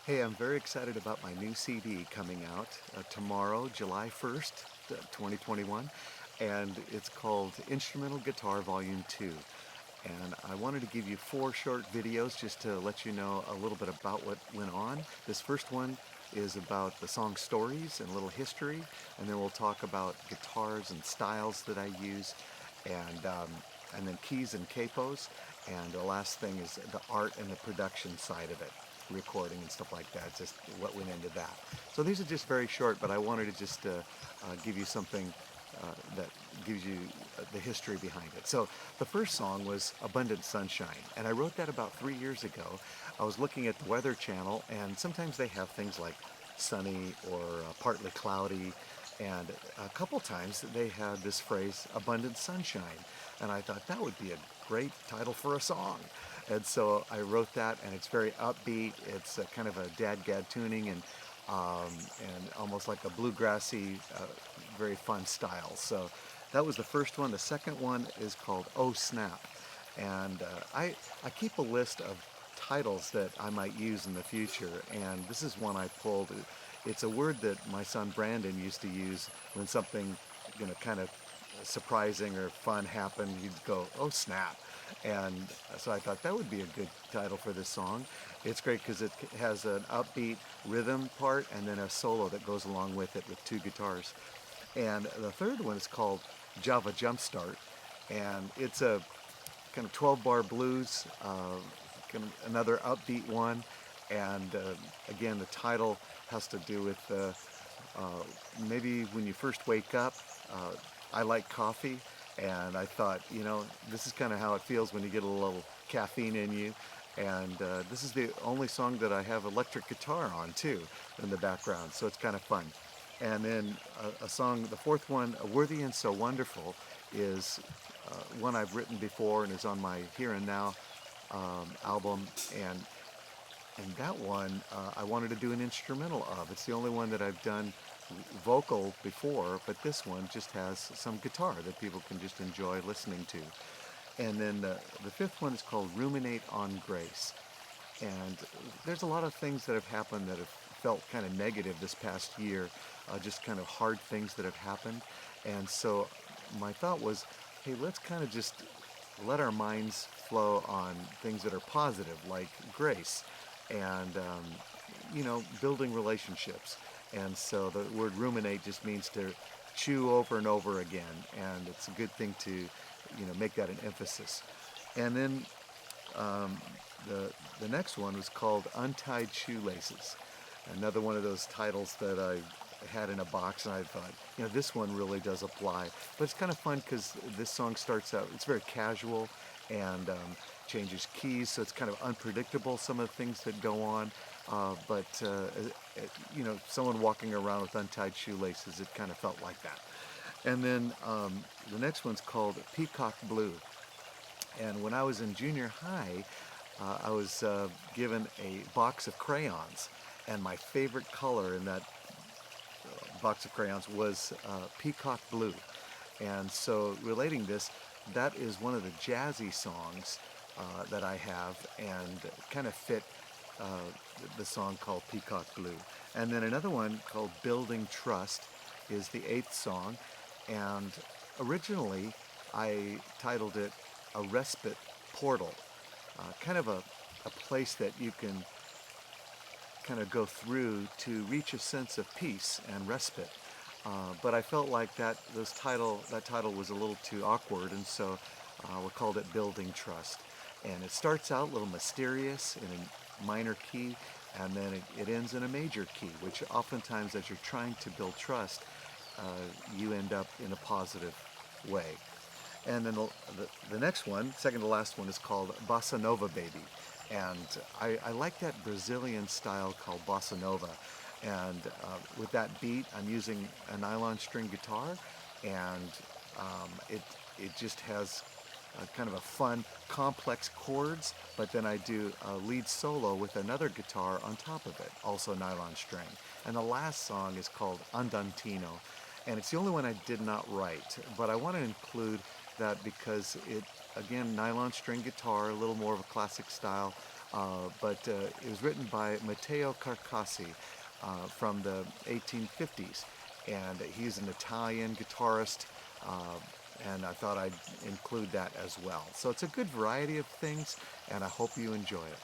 Hey, I'm very excited about my new CD coming out tomorrow, July 1st, 2021, and it's called Instrumental Guitar Volume 2. And I wanted to give you four short videos just to let you know a little bit about what went on. This first one is about the song stories and a little history, and then we'll talk about guitars and styles that I use, and um, and then keys and capos, and the last thing is the art and the production side of it, recording and stuff like that, just what went into that. So these are just very short, but I wanted to just give you something that gives you the history behind it. So the first song was Abundant Sunshine, and I wrote that about 3 years ago. I was looking at the Weather Channel, and sometimes they have things like sunny or partly cloudy, and a couple times they had this phrase, Abundant Sunshine, and I thought that would be a great title for a song. And so I wrote that, and it's very upbeat. It's kind of a dadgad tuning, and almost like a bluegrassy, very fun style. So that was the first one. The second one is called Oh Snap, and I keep a list of titles that I might use in the future, and this is one I pulled. It's a word that my son Brandon used to use when something, kind of surprising or fun happened. He'd go, "Oh snap!" And so I thought that would be a good title for this song. It's great because it has an upbeat rhythm part and then a solo that goes along with it with two guitars. And the third one is called Java Jumpstart, and it's a kind of 12-bar blues, kind of another upbeat one. And again, the title has to do with maybe when you first wake up. I like coffee, and I thought, this is kind of how it feels when you get a little caffeine in you. And this is the only song that I have electric guitar on too in the background, so it's kind of fun. And then a song, the fourth one, Worthy and So Wonderful, is one I've written before and is on my Here and Now album. And that one I wanted to do an instrumental of. It's the only one that I've done vocal before, but this one just has some guitar that people can just enjoy listening to. And then the fifth one is called Ruminate on Grace. And there's a lot of things that have happened that have felt kind of negative this past year, just kind of hard things that have happened. And so my thought was, hey, let's kind of just let our minds flow on things that are positive, like grace and, building relationships. And so the word ruminate just means to chew over and over again. And it's a good thing to, make that an emphasis. And then um, the next one was called Untied Shoelaces. Another one of those titles that I had in a box, and I thought, this one really does apply. But it's kind of fun because this song starts out, it's very casual and changes keys, so it's kind of unpredictable, some of the things that go on. Someone walking around with untied shoelaces, it kind of felt like that. And then the next one's called Peacock Blue. And when I was in junior high, I was given a box of crayons, and my favorite color in that box of crayons was peacock blue. And so relating this, that is one of the jazzy songs that I have, and kind of fit uh, the song called Peacock Blue. And then another one called Building Trust is the eighth song, and originally I titled it A Respite Portal, kind of a place that you can kind of go through to reach a sense of peace and respite. But I felt like that title was a little too awkward, and so we called it Building Trust. And it starts out a little mysterious in a minor key, and then it ends in a major key, which oftentimes as you're trying to build trust, you end up in a positive way. And then the next one, second to last one, is called Bossa Nova Baby. And I like that Brazilian style called Bossa Nova. And with that beat, I'm using a nylon string guitar, and it just has kind of a fun, complex chords, but then I do a lead solo with another guitar on top of it, also nylon string. And the last song is called Andantino, and it's the only one I did not write, but I want to include that because again, nylon string guitar, a little more of a classic style, but it was written by Matteo Carcassi from the 1850s, and he's an Italian guitarist, and I thought I'd include that as well. So it's a good variety of things, and I hope you enjoy it.